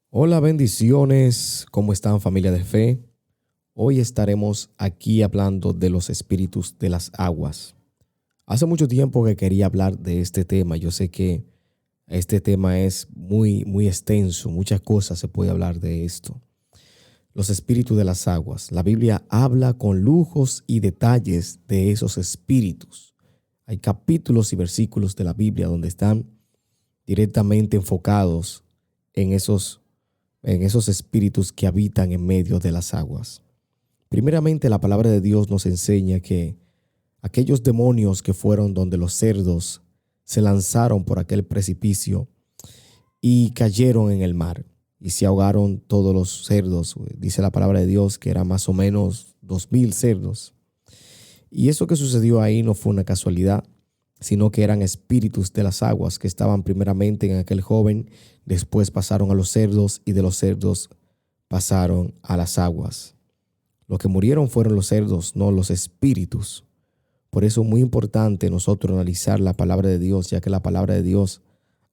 Hola, bendiciones. ¿Cómo están, familia de fe? Hoy estaremos aquí hablando de los espíritus de las aguas. Hace mucho tiempo que quería hablar de este tema. Yo sé que este tema es muy extenso. Muchas cosas se puede hablar de esto. Los espíritus de las aguas. La Biblia habla con lujos y detalles de esos espíritus. Hay capítulos y versículos de la Biblia donde están directamente enfocados en esos espíritus que habitan en medio de las aguas. Primeramente, la palabra de Dios nos enseña que aquellos demonios que fueron donde los cerdos se lanzaron por aquel precipicio y cayeron en el mar y se ahogaron todos los cerdos. Dice la palabra de Dios que eran más o menos 2000 cerdos. Y eso que sucedió ahí no fue una casualidad, sino que eran espíritus de las aguas que estaban primeramente en aquel joven, después pasaron a los cerdos y de los cerdos pasaron a las aguas. Los que murieron fueron los cerdos, no los espíritus. Por eso es muy importante nosotros analizar la palabra de Dios, ya que la palabra de Dios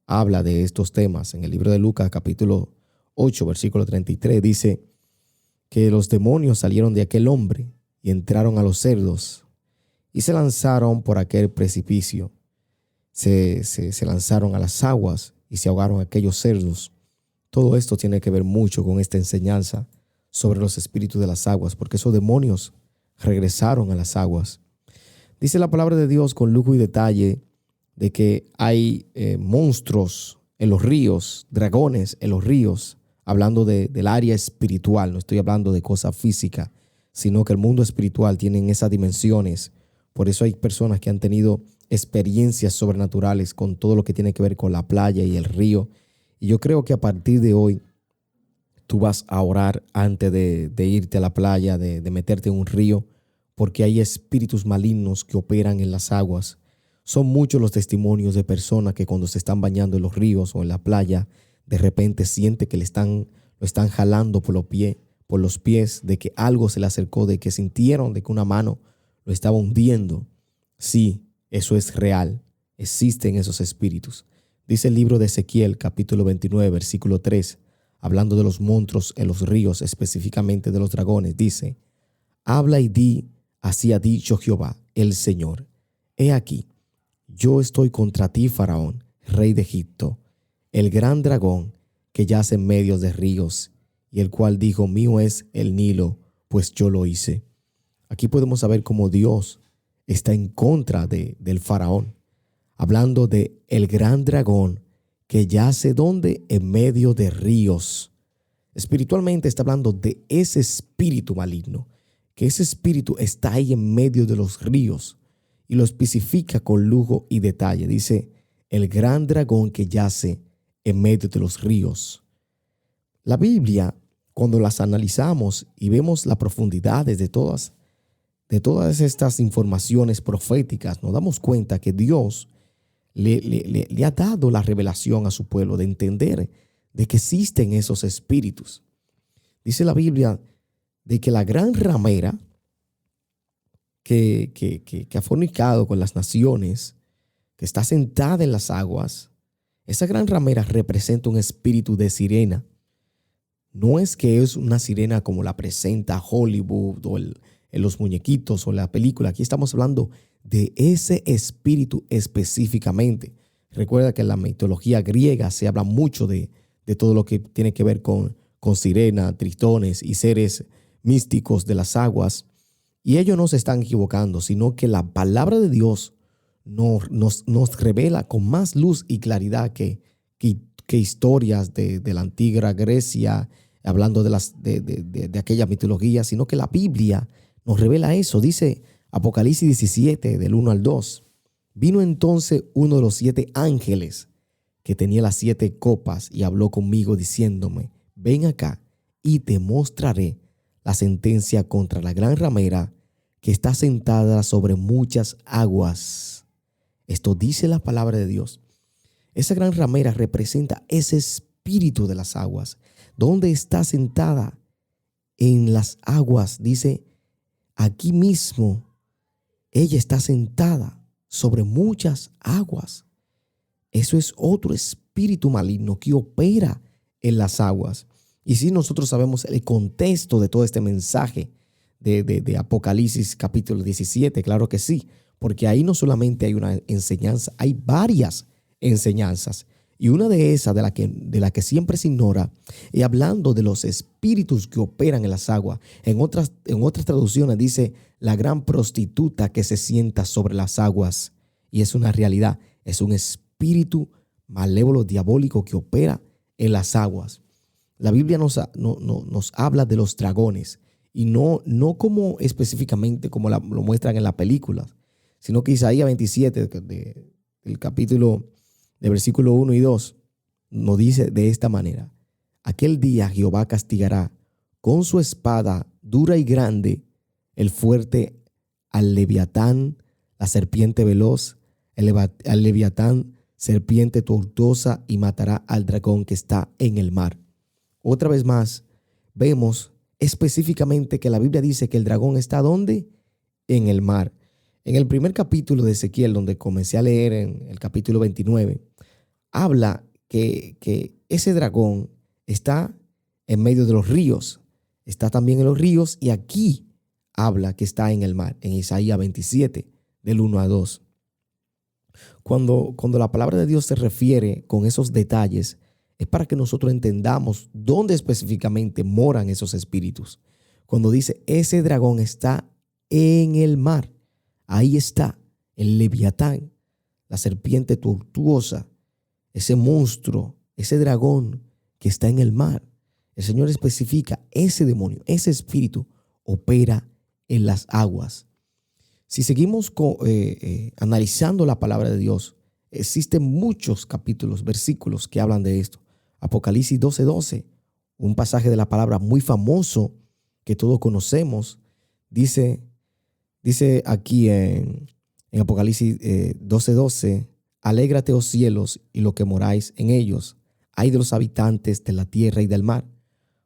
habla de estos temas. En el libro de Lucas, capítulo 8, versículo 33, dice que los demonios salieron de aquel hombre y entraron a los cerdos y se lanzaron por aquel precipicio. Se lanzaron a las aguas y se ahogaron aquellos cerdos. Todo esto tiene que ver mucho con esta enseñanza sobre los espíritus de las aguas, porque esos demonios regresaron a las aguas. Dice la palabra de Dios con lujo y detalle de que hay monstruos en los ríos, dragones en los ríos, hablando del área espiritual. No estoy hablando de cosas físicas, sino que el mundo espiritual tiene esas dimensiones. Por eso hay personas que han tenido experiencias sobrenaturales con todo lo que tiene que ver con la playa y el río. Y yo creo que a partir de hoy tú vas a orar antes de irte a la playa, de meterte en un río, porque hay espíritus malignos que operan en las aguas. Son muchos los testimonios de personas que cuando se están bañando en los ríos o en la playa, de repente siente que lo están jalando por los pies, de que algo se le acercó, de que sintieron de que una mano lo estaba hundiendo. Sí, eso es real. Existen esos espíritus. Dice el libro de Ezequiel, capítulo 29, versículo 3, hablando de los monstruos en los ríos, específicamente de los dragones, dice: habla y di, así ha dicho Jehová, el Señor. He aquí, yo estoy contra ti, Faraón, rey de Egipto, el gran dragón que yace en medio de ríos, y el cual dijo: mío es el Nilo, pues yo lo hice. Aquí podemos saber cómo Dios está en contra del faraón, hablando de el gran dragón que yace donde en medio de ríos. Espiritualmente está hablando de ese espíritu maligno, que ese espíritu está ahí en medio de los ríos y lo especifica con lujo y detalle. Dice el gran dragón que yace en medio de los ríos. La Biblia, cuando las analizamos y vemos las profundidades de todas estas informaciones proféticas, nos damos cuenta que Dios le ha dado la revelación a su pueblo de entender de que existen esos espíritus. Dice la Biblia de que la gran ramera que ha fornicado con las naciones, que está sentada en las aguas, esa gran ramera representa un espíritu de sirena. No es que es una sirena como la presenta Hollywood o en los muñequitos o la película. Aquí estamos hablando de ese espíritu específicamente. Recuerda que en la mitología griega se habla mucho de todo lo que tiene que ver con sirena, tritones y seres místicos de las aguas. Y ellos no se están equivocando, sino que la palabra de Dios nos revela con más luz y claridad que historias de la antigua Grecia, hablando de aquella mitología, sino que la Biblia nos revela eso. Dice Apocalipsis 17, del 1 al 2. Vino entonces uno de los 7 ángeles que tenía las 7 copas y habló conmigo diciéndome: ven acá y te mostraré la sentencia contra la gran ramera que está sentada sobre muchas aguas. Esto dice la palabra de Dios. Esa gran ramera representa ese espíritu de las aguas. ¿Dónde está sentada? En las aguas. Dice, aquí mismo ella está sentada sobre muchas aguas. Eso es otro espíritu maligno que opera en las aguas. Y si nosotros sabemos el contexto de todo este mensaje de Apocalipsis capítulo 17, claro que sí, porque ahí no solamente hay una enseñanza, hay varias enseñanzas. Y una de esas, de la que siempre se ignora, es hablando de los espíritus que operan en las aguas. En otras traducciones dice la gran prostituta que se sienta sobre las aguas. Y es una realidad, es un espíritu malévolo, diabólico que opera en las aguas. La Biblia nos habla de los dragones y no como específicamente como lo muestran en la película, sino que Isaías 27, del capítulo de versículo 1 y 2, nos dice de esta manera: aquel día Jehová castigará con su espada dura y grande el fuerte al Leviatán, la serpiente veloz, al Leviatán, serpiente tortuosa, y matará al dragón que está en el mar. Otra vez más, vemos específicamente que la Biblia dice que el dragón está ¿dónde? En el mar. En el primer capítulo de Ezequiel, donde comencé a leer en el capítulo 29, habla que ese dragón está en medio de los ríos, está también en los ríos, y aquí habla que está en el mar, en Isaías 27, del 1 a 2. Cuando la palabra de Dios se refiere con esos detalles, es para que nosotros entendamos dónde específicamente moran esos espíritus. Cuando dice ese dragón está en el mar, ahí está el Leviatán, la serpiente tortuosa, ese monstruo, ese dragón que está en el mar. El Señor especifica ese demonio, ese espíritu opera en las aguas. Si seguimos analizando la palabra de Dios, existen muchos capítulos, versículos que hablan de esto. Apocalipsis 12:12, un pasaje de la palabra muy famoso que todos conocemos, dice aquí en Apocalipsis 12:12, alégrate, oh cielos, y lo que moráis en ellos, ay de los habitantes de la tierra y del mar,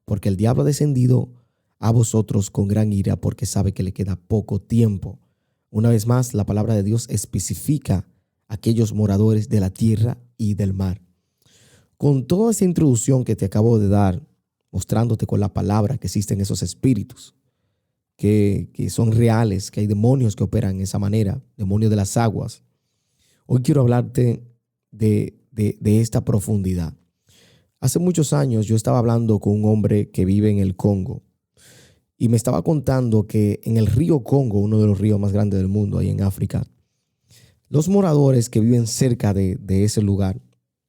porque el diablo ha descendido a vosotros con gran ira, porque sabe que le queda poco tiempo. Una vez más, la palabra de Dios especifica a aquellos moradores de la tierra y del mar. Con toda esa introducción que te acabo de dar, mostrándote con la palabra que existen esos espíritus, que son reales, que hay demonios que operan de esa manera, demonios de las aguas, hoy quiero hablarte de esta profundidad. Hace muchos años yo estaba hablando con un hombre que vive en el Congo y me estaba contando que en el río Congo, uno de los ríos más grandes del mundo, ahí en África, los moradores que viven cerca de ese lugar,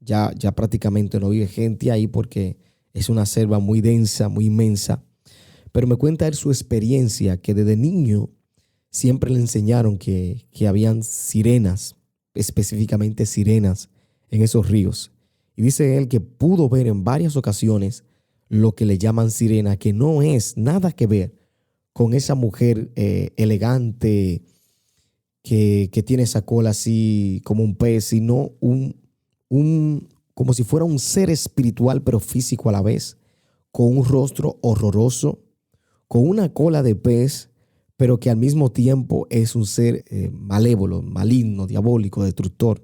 ya prácticamente no vive gente ahí porque es una selva muy densa, muy inmensa. Pero me cuenta él su experiencia, que desde niño siempre le enseñaron que habían sirenas, específicamente sirenas, en esos ríos. Y dice él que pudo ver en varias ocasiones lo que le llaman sirena, que no es nada que ver con esa mujer elegante que tiene esa cola así como un pez, sino como si fuera un ser espiritual pero físico a la vez, con un rostro horroroso, con una cola de pez, pero que al mismo tiempo es un ser malévolo, maligno, diabólico, destructor.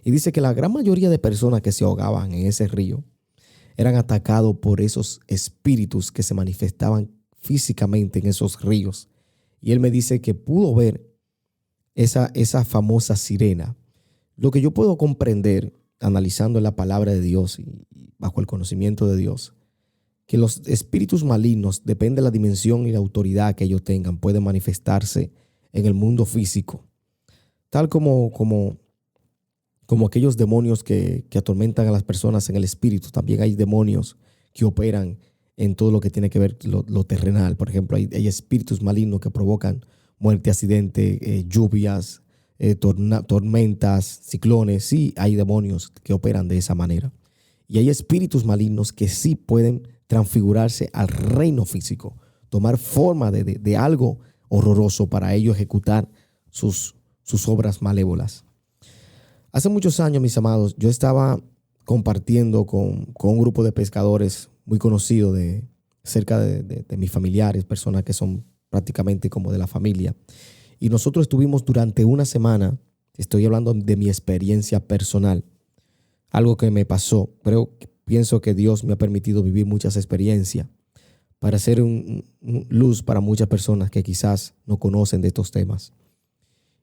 Y dice que la gran mayoría de personas que se ahogaban en ese río eran atacados por esos espíritus que se manifestaban físicamente en esos ríos. Y él me dice que pudo ver esa famosa sirena. Lo que yo puedo comprender analizando la palabra de Dios y bajo el conocimiento de Dios, que los espíritus malignos, depende de la dimensión y la autoridad que ellos tengan, pueden manifestarse en el mundo físico, tal como aquellos demonios que atormentan a las personas en el espíritu. También hay demonios que operan en todo lo que tiene que ver lo terrenal. Por ejemplo, hay espíritus malignos que provocan muerte, accidente, lluvias, tormentas, ciclones. Sí, hay demonios que operan de esa manera. Y hay espíritus malignos que sí pueden transfigurarse al reino físico, tomar forma de algo horroroso para ellos ejecutar sus obras malévolas. Hace muchos años, mis amados, yo estaba compartiendo con un grupo de pescadores muy conocido cerca de mis familiares, personas que son prácticamente como de la familia. Y nosotros estuvimos durante una semana, estoy hablando de mi experiencia personal, algo que me pasó, pienso que Dios me ha permitido vivir muchas experiencias para ser luz para muchas personas que quizás no conocen de estos temas.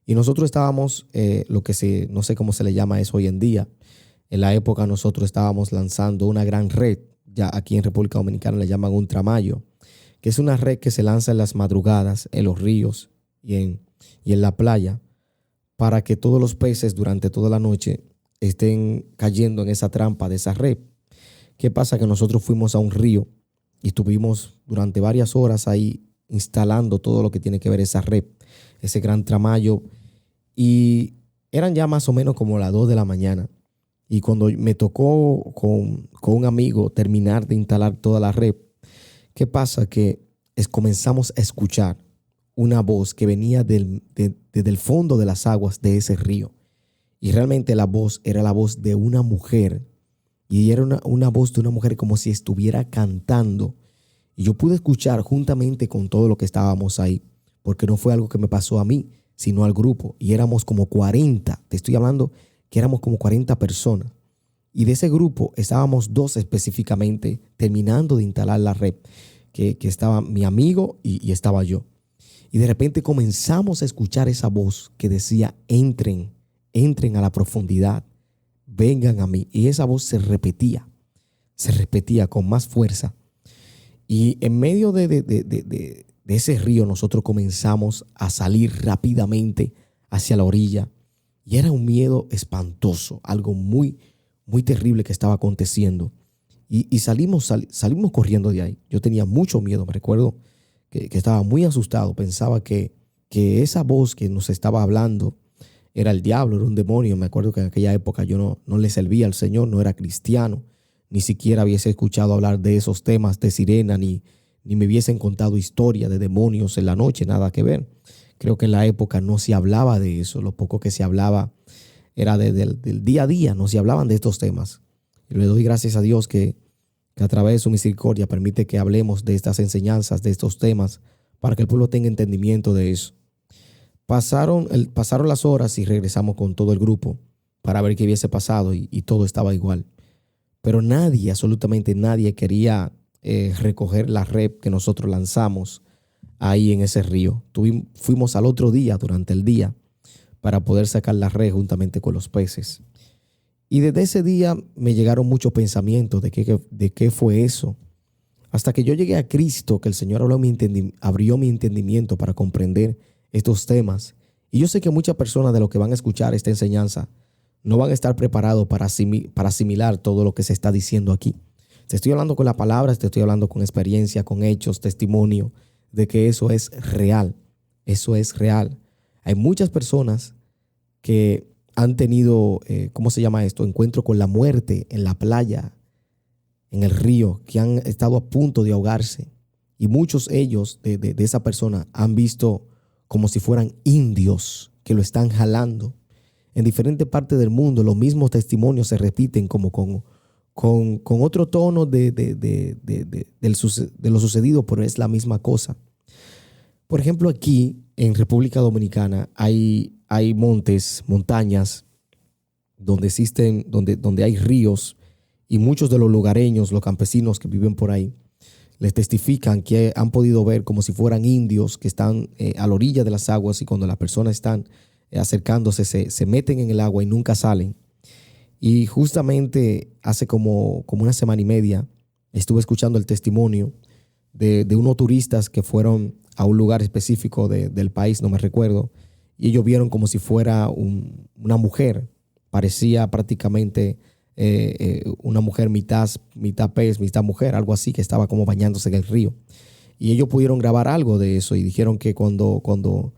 Y nosotros estábamos, no sé cómo se le llama eso hoy en día. En la época nosotros estábamos lanzando una gran red, ya aquí en República Dominicana le llaman un tramayo, que es una red que se lanza en las madrugadas, en los ríos y en la playa, para que todos los peces durante toda la noche estén cayendo en esa trampa de esa red. ¿Qué pasa? Que nosotros fuimos a un río y estuvimos durante varias horas ahí instalando todo lo que tiene que ver esa red, ese gran tramayo, y eran ya más o menos como las 2 de la mañana. Y cuando me tocó con un amigo terminar de instalar toda la red, ¿qué pasa? Que comenzamos a escuchar una voz que venía desde el fondo de las aguas de ese río. Y realmente la voz era la voz de una mujer. Y era una voz de una mujer como si estuviera cantando. Y yo pude escuchar juntamente con todo lo que estábamos ahí, porque no fue algo que me pasó a mí, sino al grupo. Y éramos como 40. Te estoy hablando que éramos como 40 personas. Y de ese grupo estábamos 2 específicamente terminando de instalar la red, que estaba mi amigo y estaba yo. Y de repente comenzamos a escuchar esa voz que decía, entren a la profundidad, vengan a mí. Y esa voz se repetía con más fuerza. Y en medio de ese río nosotros comenzamos a salir rápidamente hacia la orilla. Y era un miedo espantoso, algo muy, muy terrible que estaba aconteciendo. Y salimos corriendo de ahí. Yo tenía mucho miedo, me recuerdo que estaba muy asustado. Pensaba que esa voz que nos estaba hablando era el diablo, era un demonio. Me acuerdo que en aquella época yo no le servía al Señor, no era cristiano. Ni siquiera hubiese escuchado hablar de esos temas de sirena, ni me hubiesen contado historia de demonios en la noche, nada que ver. Creo que en la época no se hablaba de eso. Lo poco que se hablaba era del día a día, no se hablaban de estos temas. Y le doy gracias a Dios que a través de su misericordia permite que hablemos de estas enseñanzas, de estos temas, para que el pueblo tenga entendimiento de eso. Pasaron las horas y regresamos con todo el grupo para ver qué hubiese pasado y todo estaba igual. Pero nadie, absolutamente nadie quería recoger la red que nosotros lanzamos ahí en ese río. Fuimos al otro día, durante el día, para poder sacar la red juntamente con los peces. Y desde ese día me llegaron muchos pensamientos de qué fue eso. Hasta que yo llegué a Cristo, que el Señor abrió mi entendimiento para comprender estos temas. Y yo sé que muchas personas de los que van a escuchar esta enseñanza no van a estar preparados para asimilar todo lo que se está diciendo aquí. Te estoy hablando con las palabras, te estoy hablando con experiencia, con hechos, testimonio de que eso es real. Eso es real. Hay muchas personas que han tenido, ¿cómo se llama esto? Encuentro con la muerte en la playa, en el río, que han estado a punto de ahogarse. Y muchos ellos de esa persona han visto como si fueran indios que lo están jalando. En diferentes partes del mundo los mismos testimonios se repiten como con otro tono de lo sucedido, pero es la misma cosa. Por ejemplo, aquí en República Dominicana hay montañas donde hay ríos, y muchos de los lugareños, los campesinos que viven por ahí, les testifican que han podido ver como si fueran indios que están a la orilla de las aguas, y cuando las personas están acercándose se meten en el agua y nunca salen. Y justamente hace como una semana y media estuve escuchando el testimonio de unos turistas que fueron a un lugar específico del país, no me recuerdo, y ellos vieron como si fuera una mujer. Parecía prácticamente una mujer mitad pez, mitad mujer, algo así, que estaba como bañándose en el río. Y ellos pudieron grabar algo de eso y dijeron que cuando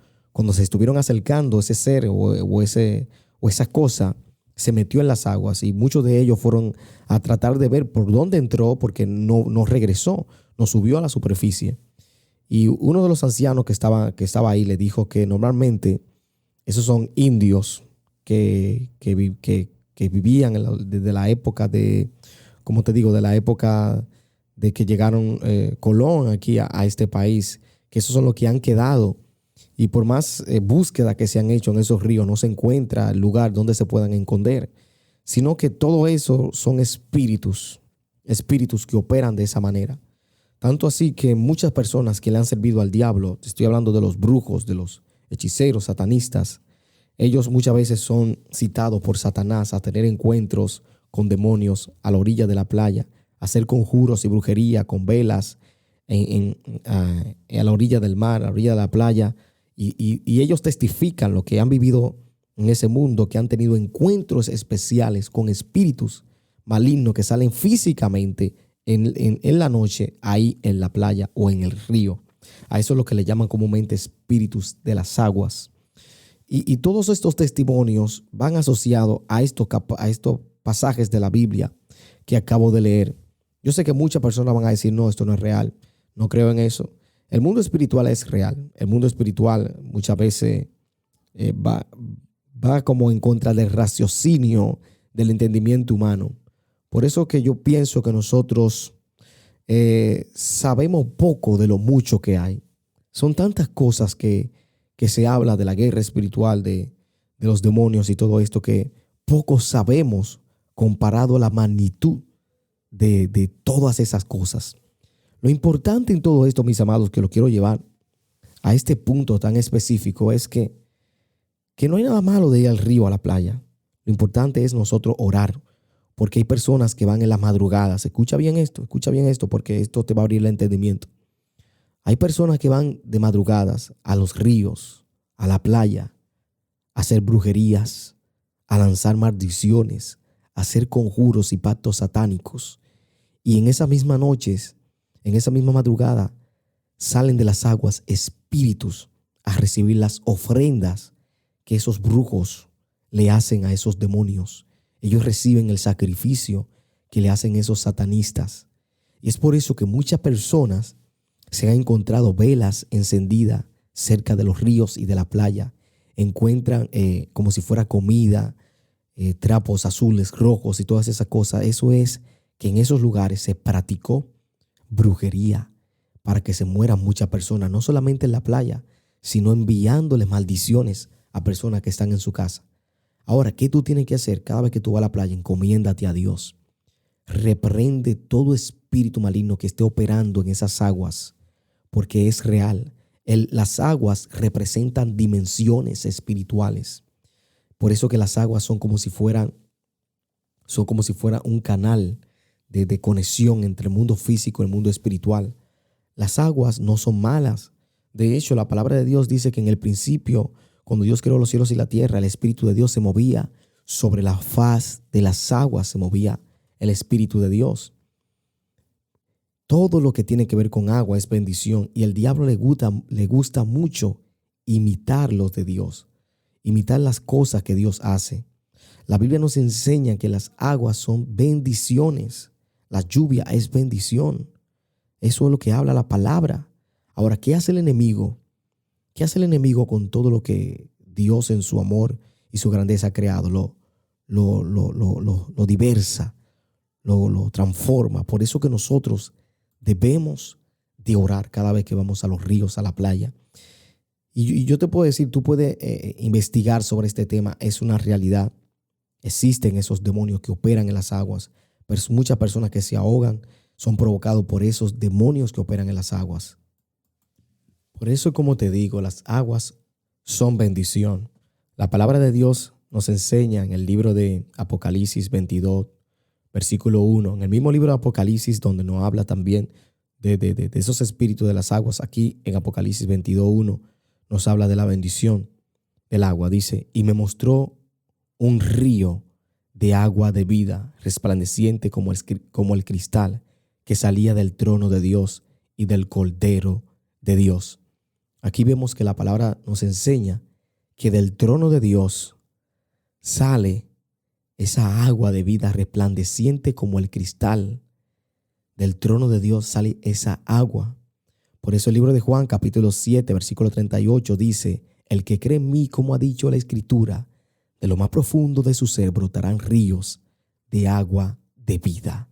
se estuvieron acercando ese ser o esa cosa, se metió en las aguas, y muchos de ellos fueron a tratar de ver por dónde entró, porque no regresó, no subió a la superficie. Y uno de los ancianos que estaba ahí le dijo que normalmente esos son indios que vivían desde la época como te digo, de la época de que llegaron Colón aquí a este país, que esos son los que han quedado. Y por más búsqueda que se han hecho en esos ríos, no se encuentra el lugar donde se puedan esconder, sino que todo eso son espíritus espíritus que operan de esa manera. Tanto así que muchas personas que le han servido al diablo, te estoy hablando de los brujos, de los hechiceros, satanistas, ellos muchas veces son citados por Satanás a tener encuentros con demonios a la orilla de la playa, a hacer conjuros y brujería con velas a la orilla del mar, a la orilla de la playa, y ellos testifican lo que han vivido en ese mundo, que han tenido encuentros especiales con espíritus malignos que salen físicamente en la noche, ahí en la playa o en el río. A eso es lo que le llaman comúnmente espíritus de las aguas. Y todos estos testimonios van asociados a estos pasajes de la Biblia que acabo de leer. Yo sé que muchas personas van a decir, no, esto no es real, no creo en eso. El mundo espiritual es real. El mundo espiritual muchas veces va como en contra del raciocinio, del entendimiento humano. Por eso que yo pienso que nosotros sabemos poco de lo mucho que hay. Son tantas cosas que se habla de la guerra espiritual, de los demonios y todo esto, que poco sabemos comparado a la magnitud de todas esas cosas. Lo importante en todo esto, mis amados, que lo quiero llevar a este punto tan específico, es que no hay nada malo de ir al río, a la playa. Lo importante es nosotros orar, porque hay personas que van en las madrugadas. Escucha bien esto, porque esto te va a abrir el entendimiento. Hay personas que van de madrugadas a los ríos, a la playa, a hacer brujerías, a lanzar maldiciones, a hacer conjuros y pactos satánicos. Y en esas mismas noches, en esa misma madrugada, salen de las aguas espíritus a recibir las ofrendas que esos brujos le hacen a esos demonios. Ellos reciben el sacrificio que le hacen esos satanistas. Y es por eso que muchas personas se han encontrado velas encendidas cerca de los ríos y de la playa. Encuentran como si fuera comida, trapos azules, rojos y todas esas cosas. Eso es que en esos lugares se practicó brujería para que se mueran muchas personas, no solamente en la playa, sino enviándoles maldiciones a personas que están en su casa. Ahora, ¿qué tú tienes que hacer? Cada vez que tú vas a la playa, encomiéndate a Dios. Reprende todo espíritu maligno que esté operando en esas aguas, porque es real. Las aguas representan dimensiones espirituales. Por eso que las aguas son como si fuera un canal de conexión entre el mundo físico y el mundo espiritual. Las aguas no son malas. De hecho, la palabra de Dios dice que en el principio, cuando Dios creó los cielos y la tierra, el Espíritu de Dios se movía sobre la faz de las aguas, se movía el Espíritu de Dios. Todo lo que tiene que ver con agua es bendición, y el diablo le gusta mucho imitar los de Dios, imitar las cosas que Dios hace. La Biblia nos enseña que las aguas son bendiciones. La lluvia es bendición. Eso es lo que habla la palabra. Ahora, ¿qué hace el enemigo? ¿Qué hace el enemigo con todo lo que Dios en su amor y su grandeza ha creado? Lo diversa, lo transforma. Por eso que nosotros debemos de orar cada vez que vamos a los ríos, a la playa. Y yo te puedo decir, tú puedes investigar sobre este tema. Es una realidad. Existen esos demonios que operan en las aguas. Pero muchas personas que se ahogan son provocados por esos demonios que operan en las aguas. Por eso, como te digo, las aguas son bendición. La palabra de Dios nos enseña en el libro de Apocalipsis 22, versículo 1, en el mismo libro de Apocalipsis, donde nos habla también de esos espíritus de las aguas. Aquí en Apocalipsis 22, 1 nos habla de la bendición del agua. Dice, y me mostró un río de agua de vida, resplandeciente como el cristal, que salía del trono de Dios y del Cordero de Dios. Aquí vemos que la palabra nos enseña que del trono de Dios sale esa agua de vida resplandeciente como el cristal. Del trono de Dios sale esa agua. Por eso el libro de Juan, capítulo 7, versículo 38 dice, el que cree en mí, como ha dicho la Escritura, de lo más profundo de su ser brotarán ríos de agua de vida.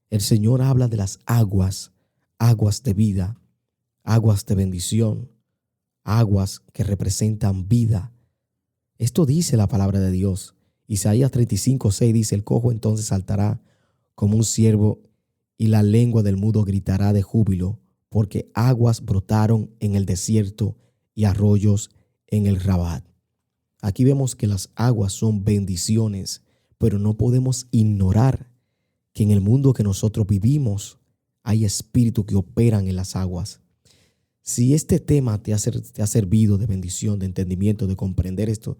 El Señor habla de las aguas, aguas de vida, aguas de bendición, aguas que representan vida. Esto dice la palabra de Dios. Isaías 35:6 dice, el cojo entonces saltará como un ciervo, y la lengua del mudo gritará de júbilo, porque aguas brotaron en el desierto y arroyos en el Rabat. Aquí vemos que las aguas son bendiciones, pero no podemos ignorar que en el mundo que nosotros vivimos hay espíritus que operan en las aguas. Si este tema te ha servido de bendición, de entendimiento, de comprender esto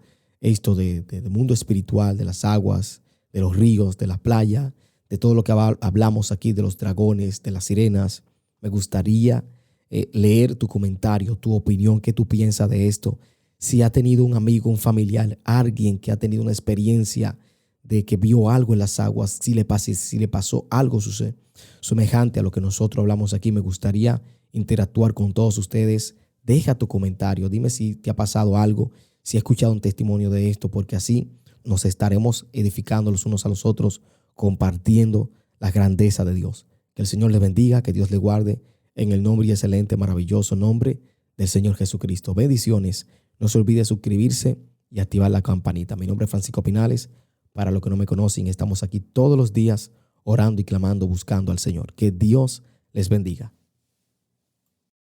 del mundo espiritual, de las aguas, de los ríos, de la playa, de todo lo que hablamos aquí, de los dragones, de las sirenas, me gustaría leer tu comentario, tu opinión, qué tú piensas de esto. Si ha tenido un amigo, un familiar, alguien que ha tenido una experiencia de que vio algo en las aguas, si le pasó algo semejante a lo que nosotros hablamos aquí, me gustaría interactuar con todos ustedes. Deja tu comentario, dime si te ha pasado algo, si has escuchado un testimonio de esto, porque así nos estaremos edificando los unos a los otros, compartiendo la grandeza de Dios. Que el Señor le bendiga, que Dios le guarde, en el nombre y excelente, maravilloso nombre del Señor Jesucristo. Bendiciones. No se olvide suscribirse y activar la campanita. Mi nombre es Francisco Pinales. Para los que no me conocen, estamos aquí todos los días orando y clamando, buscando al Señor. Que Dios les bendiga.